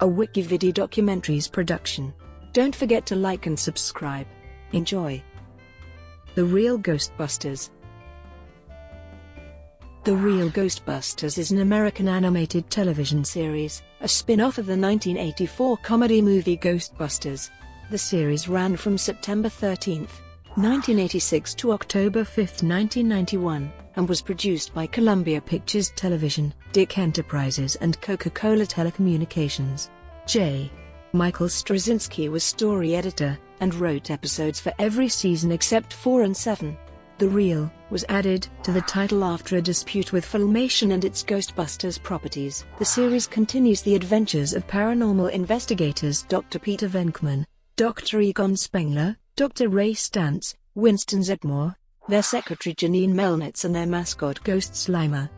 a WikiVidi documentaries production. Don't forget to like and subscribe. Enjoy. The Real Ghostbusters. The Real Ghostbusters is an American animated television series, a spin-off of the 1984 comedy movie Ghostbusters. The series ran from September 13, 1986 to October 5, 1991, and was produced by Columbia Pictures Television, Dick Enterprises and Coca-Cola Telecommunications. J. Michael Straczynski was story editor, and wrote episodes for every season except 4 and 7. The Real was added to the title after a dispute with Filmation and its Ghostbusters properties. The series continues the adventures of paranormal investigators Dr. Peter Venkman, Dr. Egon Spengler, Dr. Ray Stantz, Winston Zeddemore, their secretary Janine Melnitz and their mascot Ghost Slimer.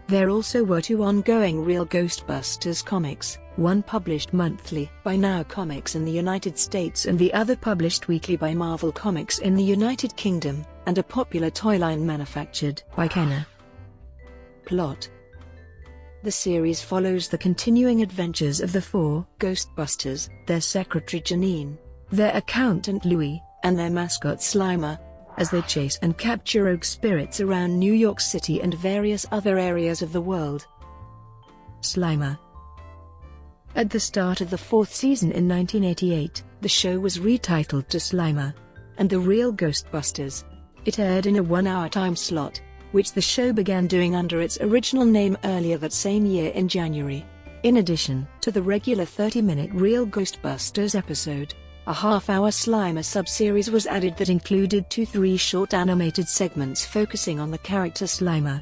There also were 2 ongoing Real Ghostbusters comics, one published monthly by Now Comics in the United States and the other published weekly by Marvel Comics in the United Kingdom, and a popular toy line manufactured by Kenner. Plot: the series follows the continuing adventures of the 4 Ghostbusters, their secretary Janine, their accountant Louis, and their mascot Slimer, as they chase and capture rogue spirits around New York City and various other areas of the world. Slimer. At the start of the 4th season in 1988, the show was retitled to Slimer and the Real Ghostbusters. It aired in a 1-hour time slot, which the show began doing under its original name earlier that same year in January. In addition to the regular 30-minute Real Ghostbusters episode, a half-hour Slimer sub-series was added that included 2 3-short animated segments focusing on the character Slimer.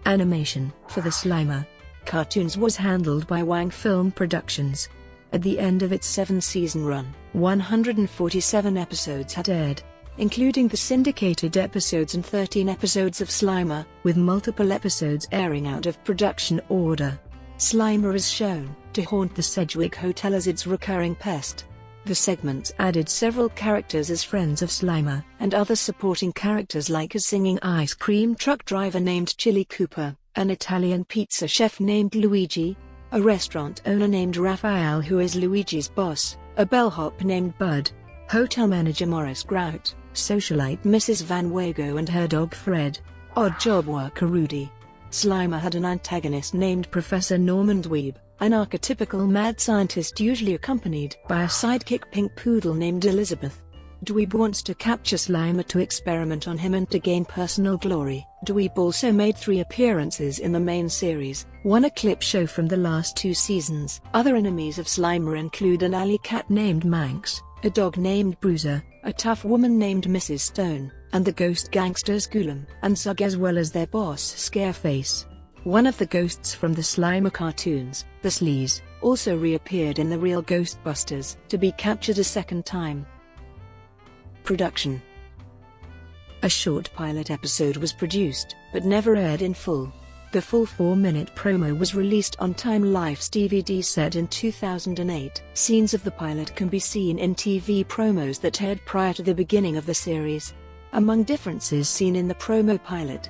Animation for the Slimer cartoons was handled by Wang Film Productions. At the end of its 7-season run, 147 episodes had aired, including the syndicated episodes and 13 episodes of Slimer, with multiple episodes airing out of production order. Slimer is shown to haunt the Sedgwick Hotel as its recurring pest. The segments added several characters as friends of Slimer, and other supporting characters like a singing ice cream truck driver named Chili Cooper, an Italian pizza chef named Luigi, a restaurant owner named Raphael who is Luigi's boss, a bellhop named Bud, hotel manager Morris Grout, socialite Mrs. Van Wago and her dog Fred, odd job worker Rudy. Slimer had an antagonist named Professor Norman Dweeb, an archetypical mad scientist usually accompanied by a sidekick pink poodle named Elizabeth. Dweeb wants to capture Slimer to experiment on him and to gain personal glory. Dweeb also made 3 appearances in the main series, one a clip show from the last 2 seasons. Other enemies of Slimer include an alley cat named Manx, a dog named Bruiser, a tough woman named Mrs. Stone, and the ghost gangsters Ghoulam and Zug, as well as their boss Scareface. One of the ghosts from the Slimer cartoons, the Sleaze, also reappeared in the Real Ghostbusters to be captured a second time. Production: a short pilot episode was produced, but never aired in full. The full 4-minute promo was released on Time Life's DVD set in 2008. Scenes of the pilot can be seen in TV promos that aired prior to the beginning of the series. Among differences seen in the promo pilot,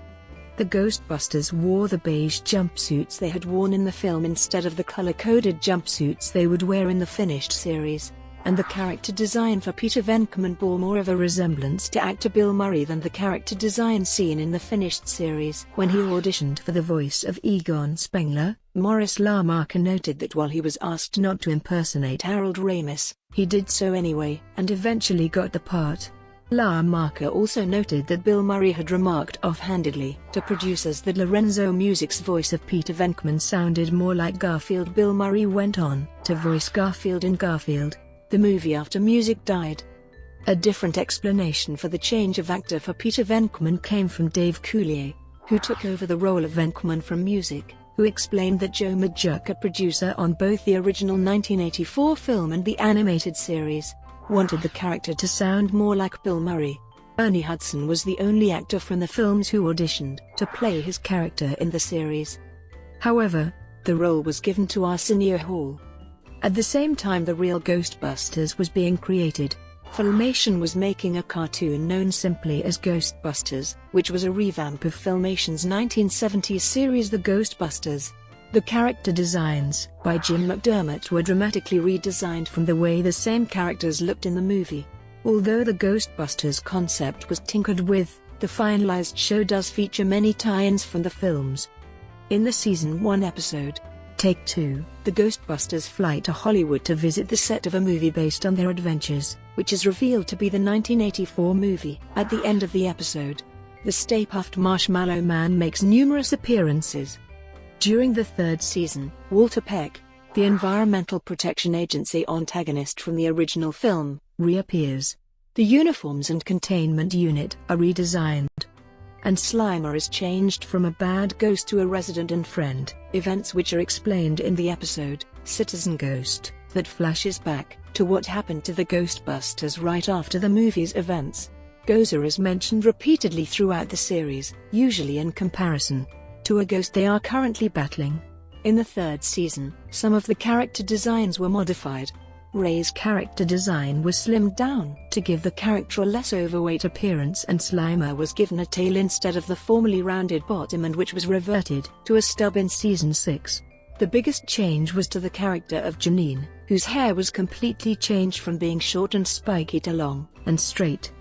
the Ghostbusters wore the beige jumpsuits they had worn in the film instead of the color-coded jumpsuits they would wear in the finished series, and the character design for Peter Venkman bore more of a resemblance to actor Bill Murray than the character design seen in the finished series. When he auditioned for the voice of Egon Spengler, Maurice LaMarca noted that while he was asked not to impersonate Harold Ramis, he did so anyway, and eventually got the part. LaMarca also noted that Bill Murray had remarked offhandedly to producers that Lorenzo Music's voice of Peter Venkman sounded more like Garfield. Bill Murray went on to voice Garfield in Garfield, the movie, after Music died. A different explanation for the change of actor for Peter Venkman came from Dave Coulier, who took over the role of Venkman from Music, who explained that Joe Madjuk, a producer on both the original 1984 film and the animated series, wanted the character to sound more like Bill Murray. Ernie Hudson was the only actor from the films who auditioned to play his character in the series. However, the role was given to Arsenio Hall. At the same time the Real Ghostbusters was being created, Filmation was making a cartoon known simply as Ghostbusters, which was a revamp of Filmation's 1970s series The Ghostbusters. The character designs by Jim McDermott were dramatically redesigned from the way the same characters looked in the movie. Although the Ghostbusters concept was tinkered with, the finalized show does feature many tie-ins from the films. In the Season 1 episode, Take 2, the Ghostbusters fly to Hollywood to visit the set of a movie based on their adventures, which is revealed to be the 1984 movie. At the end of the episode, the Stay Puft Marshmallow Man makes numerous appearances. During the third season, Walter Peck, the Environmental Protection Agency antagonist from the original film, reappears. The uniforms and containment unit are redesigned, and Slimer is changed from a bad ghost to a resident and friend, events which are explained in the episode, Citizen Ghost, that flashes back to what happened to the Ghostbusters right after the movie's events. Gozer is mentioned repeatedly throughout the series, usually in comparison to a ghost they are currently battling. In the third season, some of the character designs were modified. Ray's character design was slimmed down to give the character a less overweight appearance, and Slimer was given a tail instead of the formerly rounded bottom, and which was reverted to a stub in Season 6. The biggest change was to the character of Janine, whose hair was completely changed from being short and spiky to long and straight.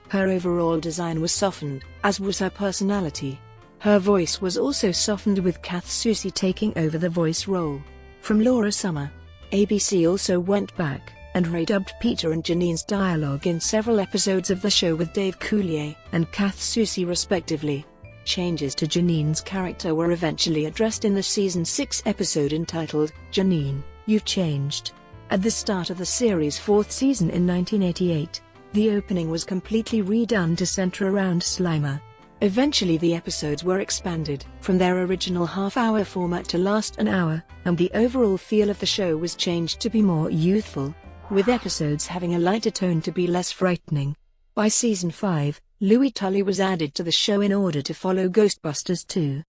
Her overall design was softened, as was her personality. Her voice was also softened, with Kath Soucie taking over the voice role from Laura Summer. ABC also went back and redubbed Peter and Janine's dialogue in several episodes of the show with Dave Coulier and Kath Soucie respectively. Changes to Janine's character were eventually addressed in the Season 6 episode entitled, Janine, You've Changed. At the start of the series' fourth season in 1988, the opening was completely redone to center around Slimer. Eventually the episodes were expanded from their original half-hour format to last an hour, and the overall feel of the show was changed to be more youthful, with episodes having a lighter tone to be less frightening. By Season 5, Louis Tully was added to the show in order to follow Ghostbusters 2.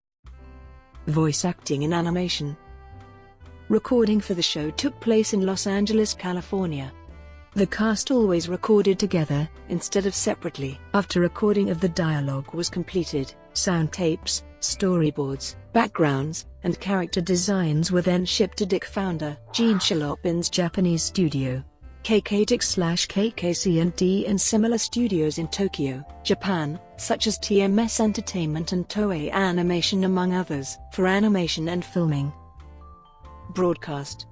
Voice acting in animation. Recording for the show took place in Los Angeles, California. The cast always recorded together, instead of separately. After recording of the dialogue was completed, sound tapes, storyboards, backgrounds, and character designs were then shipped to Dick founder Gene Shalopin's Japanese studio, KK-KKC&D, and similar studios in Tokyo, Japan, such as TMS Entertainment and Toei Animation among others, for animation and filming. Broadcast.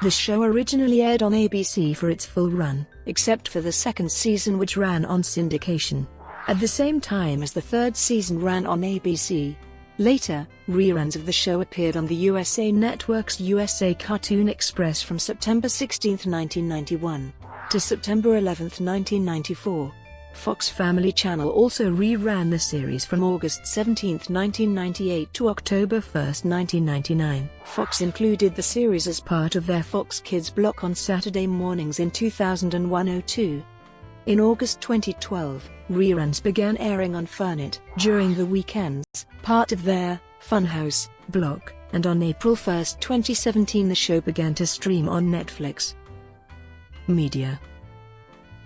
The show originally aired on ABC for its full run, except for the second season, which ran on syndication at the same time as the third season ran on ABC. Later, reruns of the show appeared on the USA Network's USA Cartoon Express from September 16, 1991, to September 11, 1994. Fox Family Channel also reran the series from August 17, 1998 to October 1, 1999. Fox included the series as part of their Fox Kids block on Saturday mornings in 2001-02. In August 2012, reruns began airing on Furnet during the weekends, part of their Funhouse block, and on April 1, 2017 the show began to stream on Netflix. Media.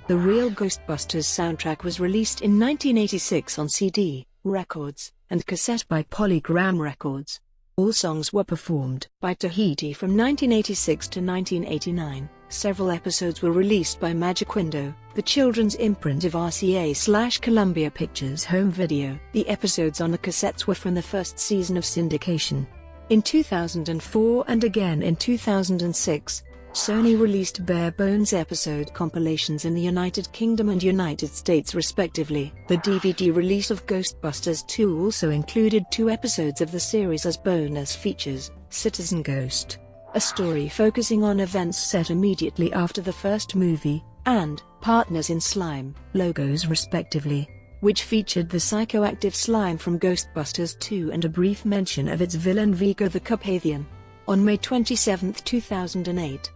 The Real Ghostbusters soundtrack was released in 1986 on CD, records, and cassette by Polygram Records. All songs were performed by Tahiti from 1986 to 1989. Several episodes were released by Magic Window, the children's imprint of RCA/Columbia Pictures Home Video. The episodes on the cassettes were from the first season of syndication. In 2004 and again in 2006, Sony released bare bones episode compilations in the United Kingdom and United States respectively. The DVD release of Ghostbusters 2 also included 2 episodes of the series as bonus features: Citizen Ghost, a story focusing on events set immediately after the first movie, and Partners in Slime, logos respectively, which featured the psychoactive slime from Ghostbusters 2 and a brief mention of its villain Vigo the Carpathian. On May 27, 2008,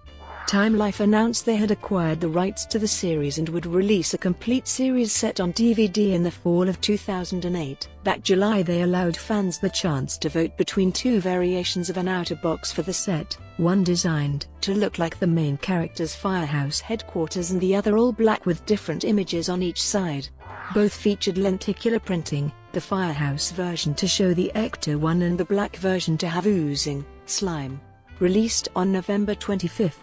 Time Life announced they had acquired the rights to the series and would release a complete series set on DVD in the fall of 2008. That July they allowed fans the chance to vote between 2 variations of an outer box for the set, one designed to look like the main character's firehouse headquarters and the other all black with different images on each side. Both featured lenticular printing, the Firehouse version to show the Ecto 1 and the black version to have oozing slime. Released on November 25,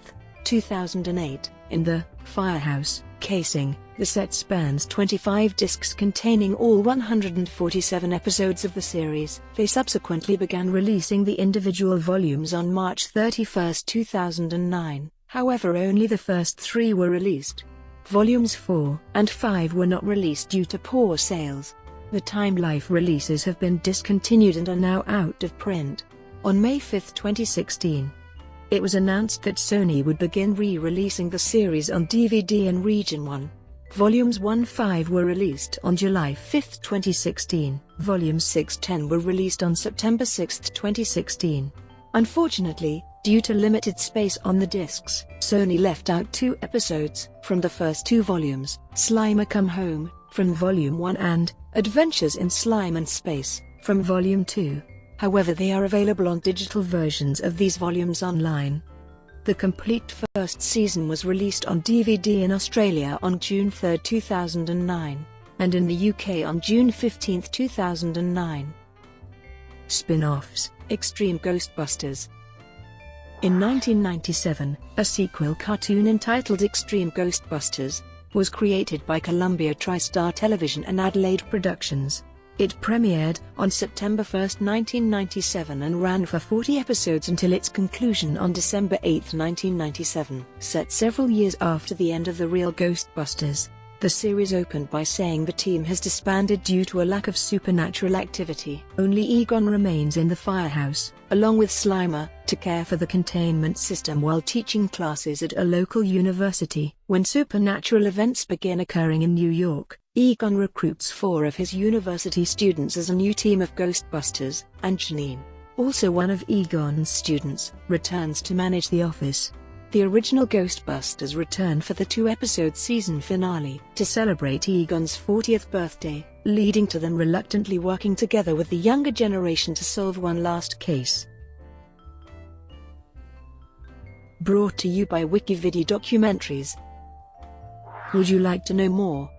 2008, in the Firehouse casing, the set spans 25 discs containing all 147 episodes of the series. They subsequently began releasing the individual volumes on March 31, 2009, however only the first 3 were released. Volumes 4 and 5 were not released due to poor sales. The Time Life releases have been discontinued and are now out of print. On May 5, 2016, it was announced that Sony would begin re-releasing the series on DVD in Region 1. Volumes 1-5 were released on July 5, 2016. Volumes 6-10 were released on September 6, 2016. Unfortunately, due to limited space on the discs, Sony left out 2 episodes from the first 2 volumes, Slimer Come Home, from Volume 1 and Adventures in Slime and Space, from Volume 2. However, they are available on digital versions of these volumes online. The complete first season was released on DVD in Australia on June 3, 2009, and in the UK on June 15, 2009. Spin-offs: Extreme Ghostbusters. In 1997, a sequel cartoon entitled Extreme Ghostbusters was created by Columbia TriStar Television and Adelaide Productions. It premiered on September 1, 1997 and ran for 40 episodes until its conclusion on December 8, 1997. Set several years after the end of the Real Ghostbusters, the series opened by saying the team has disbanded due to a lack of supernatural activity. Only Egon remains in the Firehouse, along with Slimer, to care for the containment system while teaching classes at a local university. When supernatural events begin occurring in New York, Egon recruits 4 of his university students as a new team of Ghostbusters, and Janine, also one of Egon's students, returns to manage the office. The original Ghostbusters return for the 2-episode season finale to celebrate Egon's 40th birthday, leading to them reluctantly working together with the younger generation to solve one last case. Brought to you by WikiVidi Documentaries. Would you like to know more?